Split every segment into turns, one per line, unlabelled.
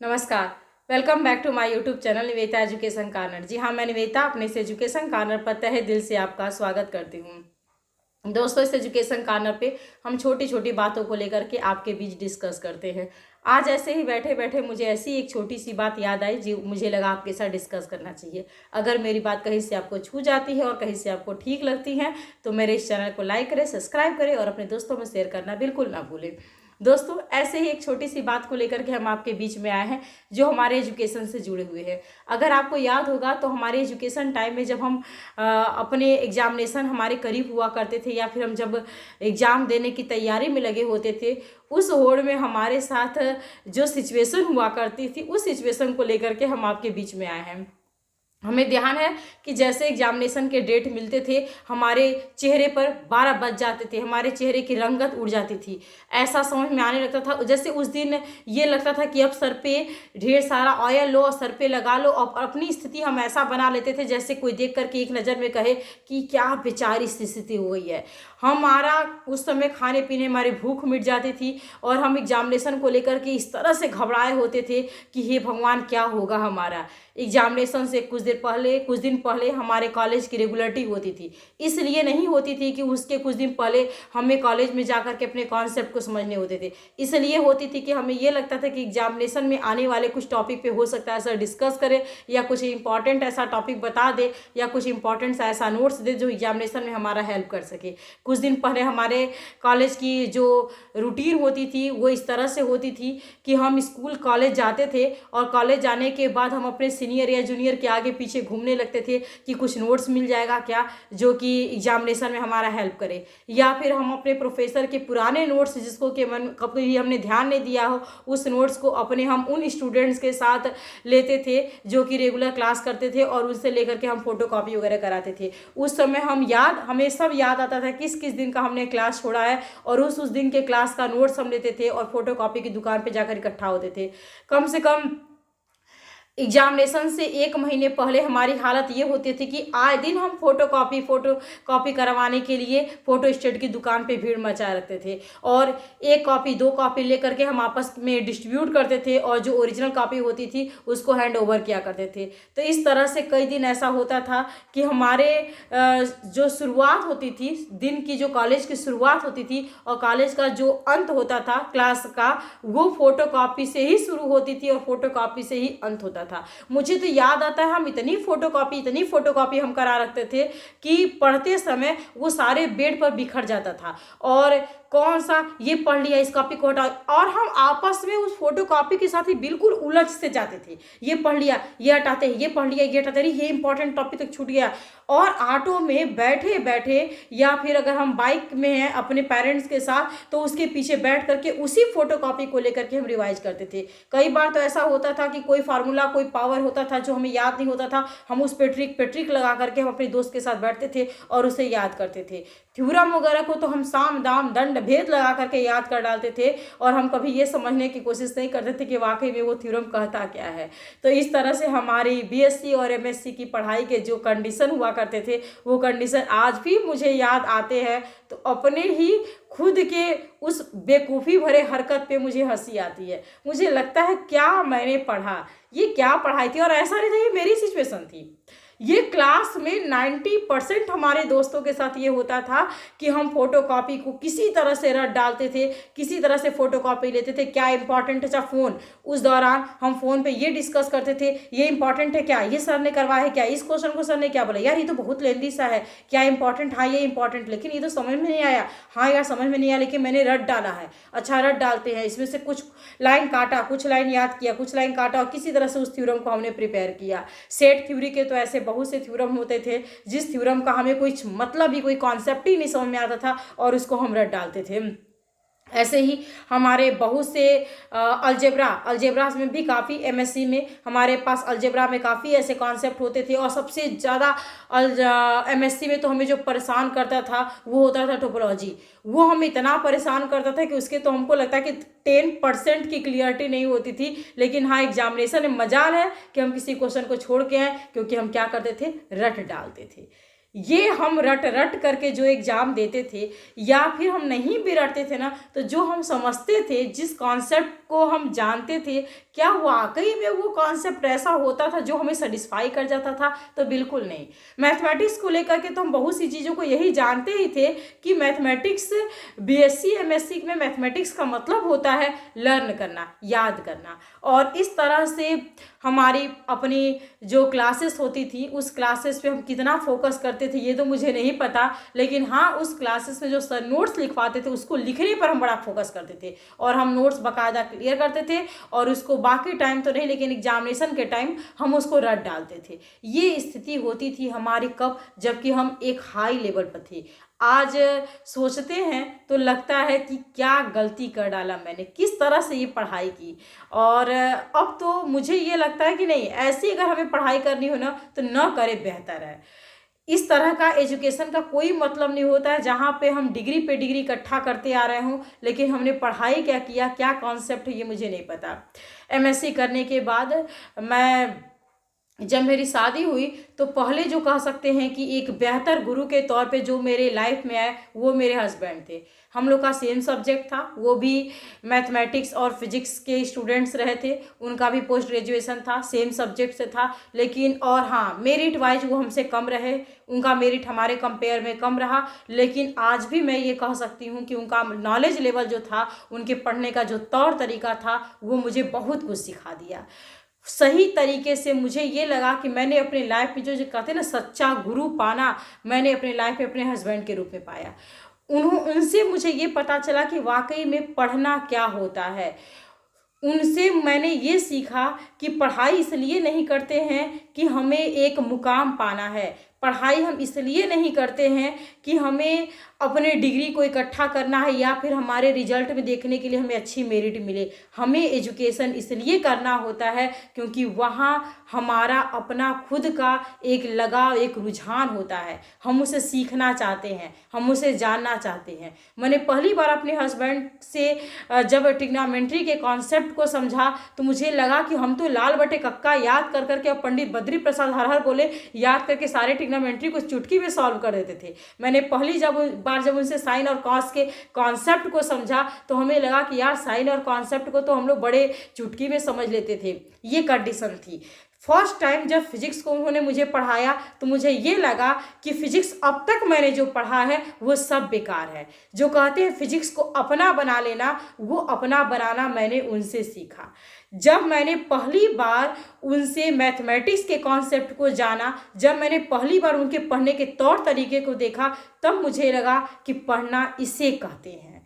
नमस्कार। Welcome back to my YouTube channel Nivedita education corner. जी हाँ, मैं निवेदिता अपने इस एजुकेशन कॉर्नर पर तहे दिल से आपका स्वागत करती हूँ। दोस्तों, इस एजुकेशन कॉर्नर पे हम छोटी छोटी बातों को लेकर के आपके बीच डिस्कस करते हैं। आज ऐसे ही बैठे बैठे मुझे ऐसी एक छोटी सी बात याद आई जो मुझे लगा आपके साथ डिस्कस करना चाहिए। अगर मेरी बात कहीं से आपको छू जाती है और कहीं से आपको ठीक लगती है तो मेरे इस चैनल को लाइक करें, सब्सक्राइब करें और अपने दोस्तों में शेयर करना बिल्कुल ना भूलें। दोस्तों, ऐसे ही एक छोटी सी बात को लेकर के हम आपके बीच में आए हैं जो हमारे एजुकेशन से जुड़े हुए हैं। अगर आपको याद होगा तो हमारे एजुकेशन टाइम में जब हम अपने एग्जामिनेशन हमारे करीब हुआ करते थे या फिर हम जब एग्ज़ाम देने की तैयारी में लगे होते थे, उस होड़ में हमारे साथ जो सिचुएशन हुआ करती थी उस सिचुएशन को लेकर के हम आपके बीच में आए हैं। हमें ध्यान है कि जैसे एग्जामिनेशन के डेट मिलते थे हमारे चेहरे पर 12 बज जाते थे, हमारे चेहरे की रंगत उड़ जाती थी। ऐसा समझ में आने लगता था जैसे उस दिन ये लगता था कि अब सर पे ढेर सारा ऑयल लो और सर पे लगा लो, और अपनी स्थिति हम ऐसा बना लेते थे जैसे कोई देख करके एक नज़र में कहे कि क्या बेचारी स्थिति हो गई है। हमारा उस समय खाने पीने हमारी भूख मिट जाती थी और हम एग्जामिनेशन को लेकर के इस तरह से घबराए होते थे कि हे भगवान, क्या होगा हमारा। एग्जामिनेशन से कुछ दिन पहले हमारे कॉलेज की रेगुलरिटी होती थी। इसलिए नहीं होती थी कि उसके कुछ दिन पहले हमें कॉलेज में जाकर के अपने कॉन्सेप्ट को समझने होते थे। इसलिए होती थी कि हमें ये लगता था कि एग्जामिनेशन में आने वाले कुछ टॉपिक पे हो सकता है सर डिस्कस करे या कुछ इंपॉर्टेंट ऐसा टॉपिक बता दे या कुछ इंपॉर्टेंट सा ऐसा नोट्स दे जो एग्जामिनेशन में हमारा हेल्प कर सके। कुछ दिन पहले हमारे कॉलेज की जो रूटीन होती थी वो इस तरह से होती थी कि हम स्कूल कॉलेज जाते थे और कॉलेज जाने के बाद हम अपने सीनियर या जूनियर के आगे पीछे घूमने लगते थे कि कुछ नोट्स मिल जाएगा क्या जो कि एग्जामिनेशन में हमारा हेल्प करे, या फिर हम अपने प्रोफेसर के पुराने नोट्स जिसको कि कभी हमने ध्यान नहीं दिया हो उस नोट्स को अपने हम उन स्टूडेंट्स के साथ लेते थे जो कि रेगुलर क्लास करते थे और उनसे लेकर के हम फोटो कॉपी वगैरह कराते थे। उस समय हमें सब याद आता था किस किस दिन का हमने क्लास छोड़ा है और उस दिन के क्लास का नोट्स हम लेते थे और फोटो कॉपी की दुकान पर जाकर इकट्ठा होते थे। कम से कम एग्जामिनेशन से एक महीने पहले हमारी हालत ये होती थी कि आए दिन हम फोटो कॉपी करवाने के लिए फोटो स्टेट की दुकान पे भीड़ मचाए रखते थे और एक कॉपी दो कॉपी लेकर के हम आपस में डिस्ट्रीब्यूट करते थे और जो ओरिजिनल कॉपी होती थी उसको हैंड ओवर किया करते थे। तो इस तरह से कई दिन ऐसा होता था कि हमारे जो शुरुआत होती थी दिन की, जो कॉलेज की शुरुआत होती थी और कॉलेज का जो अंत होता था क्लास का, वो फोटो कॉपी से ही शुरू होती थी और फोटो कॉपी से ही अंत होता था। मुझे तो याद आता है हम इतनी फोटो कॉपी हम करा रखते थे कि पढ़ते समय वो सारे बेड पर बिखर जाता था और कौन सा ये पढ़ लिया इस कॉपी को हटा, और हम आपस में उस फोटो कॉपी के साथ ही बिल्कुल उलझ से जाते थे। ये पढ़ लिया ये हटाते हैं, ये पढ़ लिया ये हटाते, अरे ये इंपॉर्टेंट टॉपिक तक छूट गया। और ऑटो में बैठे बैठे या फिर अगर हम बाइक में हैं अपने पेरेंट्स के साथ तो उसके पीछे बैठ करके उसी फोटो कॉपी को लेकर के हम रिवाइज करते थे। कई बार तो ऐसा होता था कि कोई फार्मूला कोई पावर होता था जो हमें याद नहीं होता था, हम उस पे ट्रिक लगा करके हम अपने दोस्त के साथ बैठते थे और उसे याद करते थे। थ्योरम वगैरह को तो हम साम दाम दंड भेद लगा करके याद कर डालते थे और हम कभी ये समझने की कोशिश नहीं करते थे कि वाकई में वो थ्योरम कहता क्या है। तो इस तरह से हमारी बीएससी और एमएससी की पढ़ाई के जो कंडीशन हुआ करते थे वो कंडीशन आज भी मुझे याद आते हैं तो अपने ही खुद के उस बेवकूफ़ी भरे हरकत पे मुझे हंसी आती है। मुझे लगता है क्या मैंने पढ़ा, ये क्या पढ़ाई थी। और ऐसा नहीं था ये मेरी सिचुएशन थी, ये क्लास में 90% हमारे दोस्तों के साथ ये होता था कि हम फोटो कॉपी को किसी तरह से रट डालते थे, किसी तरह से फोटो कॉपी लेते थे। क्या इंपॉर्टेंट है, फ़ोन, उस दौरान हम फ़ोन पे ये डिस्कस करते थे ये इंपॉर्टेंट है क्या, ये सर ने करवाया है क्या, इस क्वेश्चन को सर ने क्या बोला, यार ये तो बहुत लेंदी सा है, क्या इंपॉर्टेंट, हाँ ये इंपॉर्टेंट, लेकिन ये तो समझ में नहीं आया, हाँ यार समझ में नहीं आया लेकिन मैंने रट डाला है, अच्छा रट डालते हैं, इसमें से कुछ लाइन काटा, कुछ लाइन याद किया, कुछ लाइन काटा और किसी तरह से उस थ्योरम को हमने प्रिपेयर किया। सेट थ्योरी के तो ऐसे बहुत से थ्योरम होते थे जिस थ्योरम का हमें कोई मतलब ही कोई कॉन्सेप्ट ही नहीं समझ में आता था और उसको हम रट डालते थे। ऐसे ही हमारे बहुत से अलजेब्रास में भी काफ़ी एमएससी में हमारे पास अलजेब्रा में काफ़ी ऐसे कॉन्सेप्ट होते थे और सबसे ज़्यादा एमएससी में तो हमें जो परेशान करता था वो होता था टोपोलॉजी। वो हमें इतना परेशान करता था कि उसके तो हमको लगता है कि 10% की क्लियरिटी नहीं होती थी, लेकिन हाँ एग्जामिनेशन में मजाल है कि हम किसी क्वेश्चन को छोड़ के आए क्योंकि हम क्या करते थे, रट डालते थे। ये हम रट रट करके जो एग्ज़ाम देते थे, या फिर हम नहीं भी रटते थे ना, तो जो हम समझते थे, जिस कॉन्सेप्ट को हम जानते थे, क्या वाकई में वो कॉन्सेप्ट ऐसा होता था जो हमें सेटिस्फाई कर जाता था? तो बिल्कुल नहीं। मैथमेटिक्स को लेकर के तो हम बहुत सी चीज़ों को यही जानते ही थे कि मैथमेटिक्स, बीएससी एमएससी में मैथमेटिक्स का मतलब होता है लर्न करना, याद करना। और इस तरह से हमारी अपनी जो क्लासेस होती थी, उस क्लासेस पे हम कितना फोकस करते थे ये तो मुझे नहीं पता, लेकिन हाँ, उस क्लासेस में जो सर नोट्स लिखवाते थे उसको लिखने पर हम बड़ा फोकस करते थे, और हम नोट्स बाकायदा क्लियर करते थे, और उसको बाकी टाइम तो नहीं, लेकिन एग्जामिनेशन के टाइम हम उसको रट डालते थे। ये स्थिति होती थी हमारी कब, जबकि हम एक हाई लेवल पर थे। आज सोचते हैं तो लगता है कि क्या गलती कर डाला मैंने, किस तरह से ये पढ़ाई की। और अब तो मुझे ये लगता है कि नहीं, ऐसी अगर हमें पढ़ाई करनी हो ना तो न करे बेहतर है। इस तरह का एजुकेशन का कोई मतलब नहीं होता है जहाँ पे हम डिग्री पे डिग्री इकट्ठा करते आ रहे हों, लेकिन हमने पढ़ाई क्या किया, क्या कॉन्सेप्ट है, ये मुझे नहीं पता। एमएससी करने के बाद मैं, जब मेरी शादी हुई, तो पहले जो कह सकते हैं कि एक बेहतर गुरु के तौर पे जो मेरे लाइफ में आए वो मेरे हस्बैंड थे। हम लोग का सेम सब्जेक्ट था, वो भी मैथमेटिक्स और फिजिक्स के स्टूडेंट्स रहे थे, उनका भी पोस्ट ग्रेजुएशन था, सेम सब्जेक्ट से था। लेकिन और हाँ, मेरिट वाइज वो हमसे कम रहे, उनका मेरिट हमारे कंपेयर में कम रहा। लेकिन आज भी मैं ये कह सकती हूँ कि उनका नॉलेज लेवल जो था, उनके पढ़ने का जो तौर तरीका था, वो मुझे बहुत कुछ सिखा दिया। सही तरीके से मुझे ये लगा कि मैंने अपने लाइफ में जो जो कहते हैं ना सच्चा गुरु पाना, मैंने अपने लाइफ में अपने हस्बैंड के रूप में पाया। उनसे मुझे ये पता चला कि वाकई में पढ़ना क्या होता है। उनसे मैंने ये सीखा कि पढ़ाई इसलिए नहीं करते हैं कि हमें एक मुकाम पाना है, पढ़ाई हम इसलिए नहीं करते हैं कि हमें अपने डिग्री को इकट्ठा करना है या फिर हमारे रिजल्ट में देखने के लिए हमें अच्छी मेरिट मिले। हमें एजुकेशन इसलिए करना होता है क्योंकि वहाँ हमारा अपना खुद का एक लगाव, एक रुझान होता है, हम उसे सीखना चाहते हैं, हम उसे जानना चाहते हैं। मैंने पहली बार अपने हस्बैंड से जब ट्रिग्नोमेट्री के कॉन्सेप्ट को समझा तो मुझे लगा कि हम तो लाल बटे कक्का याद कर करके, अब पंडित बद्री प्रसाद हर हर बोले, याद करके सारे ट्रिग्नोमेट्री को चुटकी में सॉल्व कर देते थे। मैंने पहली बार जब उनसे साइन और कॉस के कॉन्सेप्ट को समझा तो हमें लगा कि यार साइन और कॉन्सेप्ट को तो हम लोग बड़े चुटकी में समझ लेते थे। ये कंडीशन थी। फर्स्ट टाइम जब फिजिक्स को उन्होंने मुझे पढ़ाया तो मुझे ये लगा कि फिजिक्स अब तक मैंने जो पढ़ा है वो सब बेकार है। जो कहते हैं फिजिक्स को अपना बना लेना, वो अपना बनाना मैंने उनसे सीखा। जब मैंने पहली बार उनसे मैथमेटिक्स के कॉन्सेप्ट को जाना, जब मैंने पहली बार उनके पढ़ने के तौर तरीके को देखा, तब मुझे लगा कि पढ़ना इसे कहते हैं।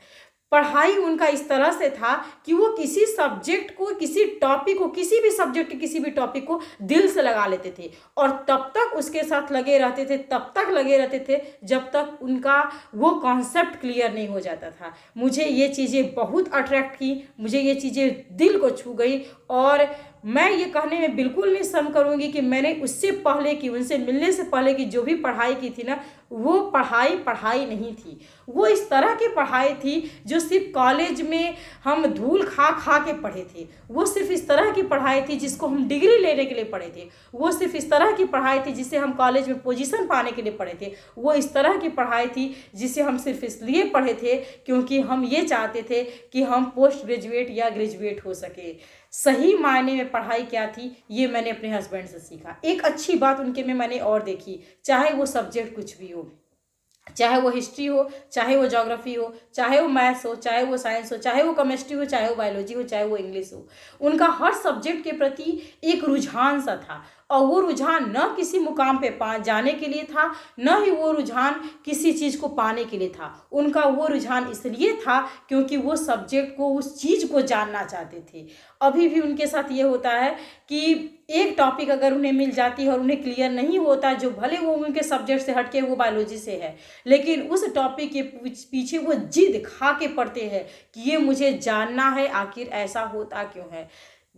पढ़ाई उनका इस तरह से था कि वो किसी सब्जेक्ट को, किसी टॉपिक को, किसी भी सब्जेक्ट के किसी भी टॉपिक को दिल से लगा लेते थे और तब तक उसके साथ लगे रहते थे, तब तक लगे रहते थे जब तक उनका वो कॉन्सेप्ट क्लियर नहीं हो जाता था। मुझे ये चीज़ें बहुत अट्रैक्ट की, मुझे ये चीज़ें दिल को छू गई और मैं ये कहने में बिल्कुल नहीं शर्म करूँगी कि मैंने उससे पहले की, उनसे मिलने से पहले की जो भी पढ़ाई की थी ना, वो पढ़ाई नहीं थी। वो इस तरह की पढ़ाई थी जो सिर्फ कॉलेज में हम धूल खा खा के पढ़े थे। वो सिर्फ इस तरह की पढ़ाई थी जिसको हम डिग्री लेने के लिए पढ़े थे। वो सिर्फ इस तरह की पढ़ाई थी जिसे हम कॉलेज में पोजीशन पाने के लिए पढ़े थे। वो इस तरह की पढ़ाई थी जिसे हम सिर्फ इसलिए पढ़े थे क्योंकि हम ये चाहते थे कि हम पोस्ट ग्रेजुएट या ग्रेजुएट हो सके। सही मायने में पढ़ाई क्या थी, ये मैंने अपने हस्बैंड से सीखा। एक अच्छी बात उनके में मैंने और देखी, चाहे वो सब्जेक्ट कुछ भी हो, चाहे वो हिस्ट्री हो, चाहे वो ज्योग्राफी हो, चाहे वो मैथ्स हो, चाहे वो साइंस हो, चाहे वो केमिस्ट्री हो, चाहे वो बायोलॉजी हो, चाहे वो इंग्लिश हो, उनका हर सब्जेक्ट के प्रति एक रुझान सा था। और वो रुझान न किसी मुकाम पे जाने के लिए था, न ही वो रुझान किसी चीज़ को पाने के लिए था। उनका वो रुझान इसलिए था क्योंकि वो सब्जेक्ट को, उस चीज़ को जानना चाहते थे। अभी भी उनके साथ ये होता है कि एक टॉपिक अगर उन्हें मिल जाती है और उन्हें क्लियर नहीं होता, जो भले वो उनके सब्जेक्ट से हटके वो बायोलॉजी से है, लेकिन उस टॉपिक के पीछे वो जिद खा के पढ़ते हैं कि ये मुझे जानना है, आखिर ऐसा होता क्यों है।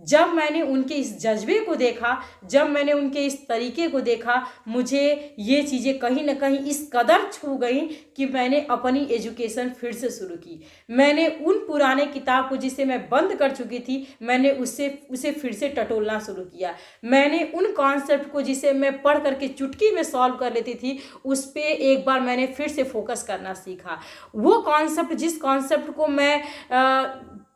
जब मैंने उनके इस जज्बे को देखा, जब मैंने उनके इस तरीके को देखा, मुझे ये चीज़ें कहीं ना कहीं इस कदर छू गई कि मैंने अपनी एजुकेशन फिर से शुरू की। मैंने उन पुराने किताब को जिसे मैं बंद कर चुकी थी, मैंने उसे फिर से टटोलना शुरू किया। मैंने उन कॉन्सेप्ट को जिसे मैं पढ़ करके चुटकी में सॉल्व कर लेती थी, उस पर एक बार मैंने फिर से फोकस करना सीखा। वो कॉन्सेप्ट, जिस कॉन्सेप्ट को मैं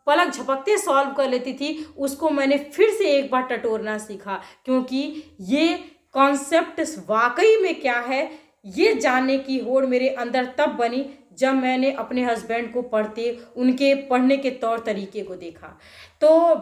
पलक झपकते सॉल्व कर लेती थी, उसको मैंने फिर से एक बार टटोरना सीखा, क्योंकि ये कॉन्सेप्ट वाकई में क्या है ये जानने की होड़ मेरे अंदर तब बनी जब मैंने अपने हस्बैंड को पढ़ते, उनके पढ़ने के तौर तरीके को देखा। तो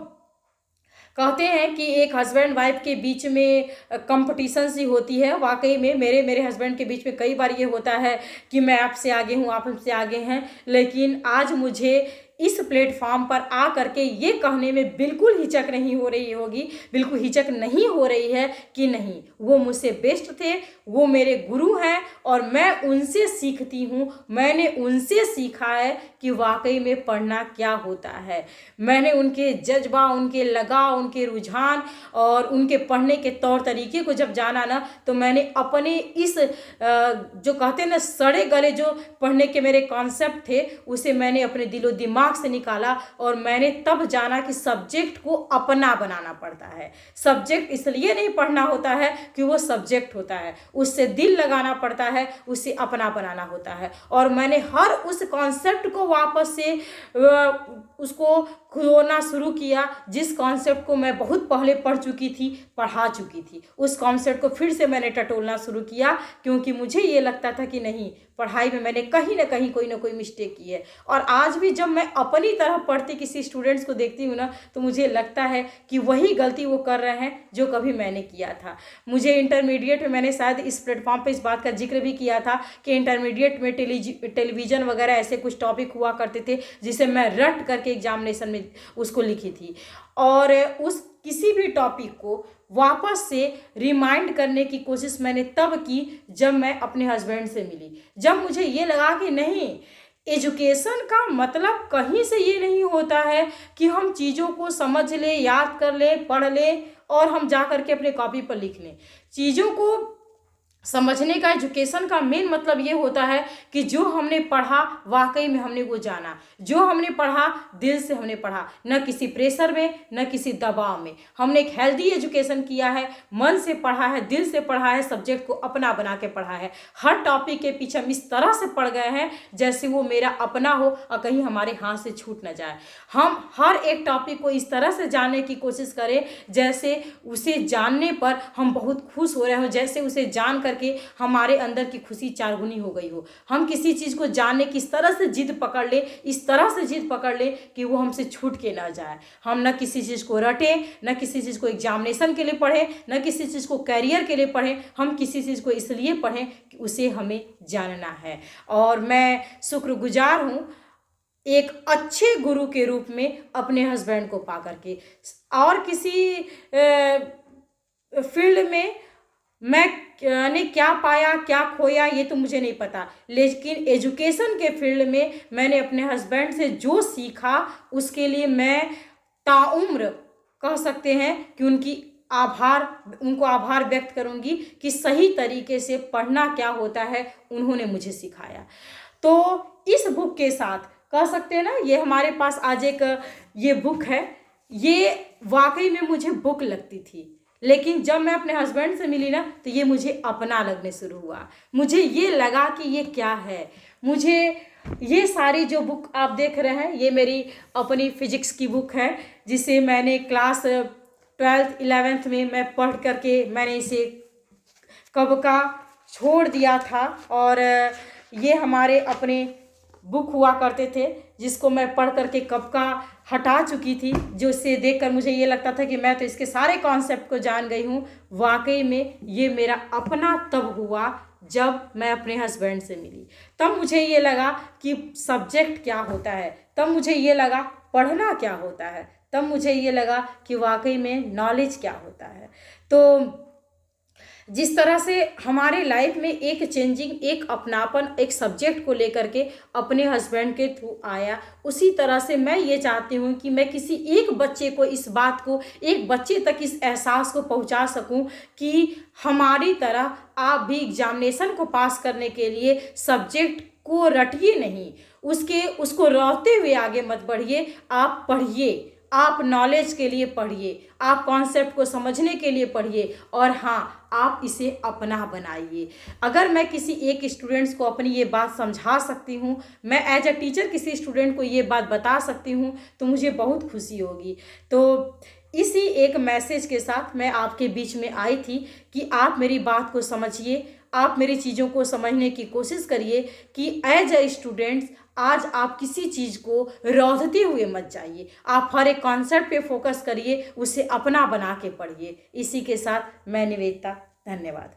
कहते हैं कि एक हस्बैंड वाइफ के बीच में कंपटीशन सी होती है। वाकई में मेरे हस्बैंड के बीच में कई बार ये होता है कि मैं आपसे आगे हूँ, आप हमसे आगे हैं, लेकिन आज मुझे इस प्लेटफॉर्म पर आ करके ये कहने में बिल्कुल हिचक नहीं हो रही होगी, बिल्कुल हिचक नहीं हो रही है कि नहीं, वो मुझसे बेस्ट थे, वो मेरे गुरु हैं और मैं उनसे सीखती हूँ। मैंने उनसे सीखा है कि वाकई में पढ़ना क्या होता है। मैंने उनके जज्बा, उनके लगाव, उनके रुझान और उनके पढ़ने के तौर तरीके को जब जाना ना, तो मैंने अपने इस जो कहते हैं ना सड़े गले जो पढ़ने के मेरे कॉन्सेप्ट थे, उसे मैंने अपने दिलो दिमाग से निकाला और मैंने तब जाना कि सब्जेक्ट को अपना बनाना पड़ता है। सब्जेक्ट इसलिए नहीं पढ़ना होता है कि वो सब्जेक्ट होता है, उससे दिल लगाना पड़ता है, उससे अपना बनाना होता है। और मैंने हर उस कॉन्सेप्ट को वापस से उसको खोना शुरू किया, जिस कॉन्सेप्ट को मैं बहुत पहले पढ़ चुकी थी, पढ़ा चुकी थी, उस कॉन्सेप्ट को फिर से मैंने टटोलना शुरू किया, क्योंकि मुझे ये लगता था कि नहीं, पढ़ाई में मैंने कहीं ना कहीं कोई ना कोई मिस्टेक की है। और आज भी जब मैं अपनी तरह पढ़ते किसी स्टूडेंट्स को देखती हूँ ना, तो मुझे लगता है कि वही गलती वो कर रहे हैं जो कभी मैंने किया था। मुझे इंटरमीडिएट में, मैंने शायद इस प्लेटफॉर्म पे इस बात का जिक्र भी किया था कि इंटरमीडिएट में टेलीविज़न वगैरह ऐसे कुछ टॉपिक हुआ करते थे जिसे मैं रट करके एग्जामिनेशन में उसको लिखी थी। और उस किसी भी टॉपिक को वापस से रिमाइंड करने की कोशिश मैंने तब की जब मैं अपने हस्बैंड से मिली, जब मुझे ये लगा कि नहीं, एजुकेशन का मतलब कहीं से ये नहीं होता है कि हम चीज़ों को समझ लें, याद कर लें, पढ़ लें और हम जा करके अपने कॉपी पर लिख लें। चीज़ों को समझने का, एजुकेशन का मेन मतलब ये होता है कि जो हमने पढ़ा वाकई में हमने वो जाना, जो हमने पढ़ा दिल से हमने पढ़ा, न किसी प्रेशर में, न किसी दबाव में। हमने एक हेल्दी एजुकेशन किया है, मन से पढ़ा है, दिल से पढ़ा है, सब्जेक्ट को अपना बना के पढ़ा है। हर टॉपिक के पीछे हम इस तरह से पढ़ गए हैं जैसे वो मेरा अपना हो और कहीं हमारे हाथ से छूट न जाए। हम हर एक टॉपिक को इस तरह से जानने की कोशिश करें जैसे उसे जानने पर हम बहुत खुश हो रहे हो, जैसे उसे जान करके हमारे अंदर की खुशी चारगुनी हो गई हो। हम किसी चीज को जानने की इस तरह से जिद पकड़ ले, इस तरह से जिद पकड़ ले कि वो हमसे छूट के ना जाए। हम न किसी चीज को रटें, न किसी चीज को एग्जामिनेशन के लिए पढ़ें, न किसी चीज को कैरियर के लिए पढ़ें। हम किसी चीज को इसलिए पढ़ें कि उसे हमें जानना है। और मैं शुक्रगुजार हूँ एक अच्छे गुरु के रूप में अपने हस्बैंड को पा करके। और किसी फील्ड में मैंने क्या पाया, क्या खोया, ये तो मुझे नहीं पता, लेकिन एजुकेशन के फील्ड में मैंने अपने हस्बैंड से जो सीखा उसके लिए मैं ताउम्र कह सकते हैं कि उनको आभार व्यक्त करूंगी कि सही तरीके से पढ़ना क्या होता है, उन्होंने मुझे सिखाया। तो इस बुक के साथ कह सकते हैं ना, ये हमारे पास आज एक ये बुक है, ये वाकई में मुझे बुक लगती थी, लेकिन जब मैं अपने हस्बैंड से मिली ना तो ये मुझे अपना लगने शुरू हुआ। मुझे ये लगा कि ये क्या है। मुझे ये सारी जो बुक आप देख रहे हैं, ये मेरी अपनी फिजिक्स की बुक है, जिसे मैंने क्लास 12th 11th में मैं पढ़ करके मैंने इसे कब का छोड़ दिया था। और ये हमारे अपने बुक हुआ करते थे जिसको मैं पढ़ करके कब का हटा चुकी थी, जो इसे देखकर मुझे ये लगता था कि मैं तो इसके सारे कॉन्सेप्ट को जान गई हूँ। वाकई में ये मेरा अपना तब हुआ जब मैं अपने हस्बैंड से मिली। तब मुझे ये लगा कि सब्जेक्ट क्या होता है, तब मुझे ये लगा पढ़ना क्या होता है, तब मुझे ये लगा कि वाकई में नॉलेज क्या होता है। तो जिस तरह से हमारे लाइफ में एक चेंजिंग, एक अपनापन एक सब्जेक्ट को लेकर के अपने हस्बैंड के थ्रू आया, उसी तरह से मैं ये चाहती हूँ कि मैं किसी एक बच्चे को इस बात को, एक बच्चे तक इस एहसास को पहुँचा सकूँ कि हमारी तरह आप भी एग्जामिनेशन को पास करने के लिए सब्जेक्ट को रटिए नहीं, उसको रहते हुए आगे मत बढ़िए। आप पढ़िए, आप नॉलेज के लिए पढ़िए, आप कॉन्सेप्ट को समझने के लिए पढ़िए, और हाँ, आप इसे अपना बनाइए। अगर मैं किसी एक स्टूडेंट्स को अपनी ये बात समझा सकती हूँ, मैं एज अ टीचर किसी स्टूडेंट को ये बात बता सकती हूँ, तो मुझे बहुत खुशी होगी। तो इसी एक मैसेज के साथ मैं आपके बीच में आई थी कि आप मेरी बात को समझिए, आप मेरी चीज़ों को समझने की कोशिश करिए कि एज अ स्टूडेंट्स आज आप किसी चीज़ को रौंदते हुए मत जाइए, आप हर एक कॉन्सेप्ट पे फोकस करिए, उसे अपना बना के पढ़िए। इसी के साथ मैं निवेदिता, धन्यवाद।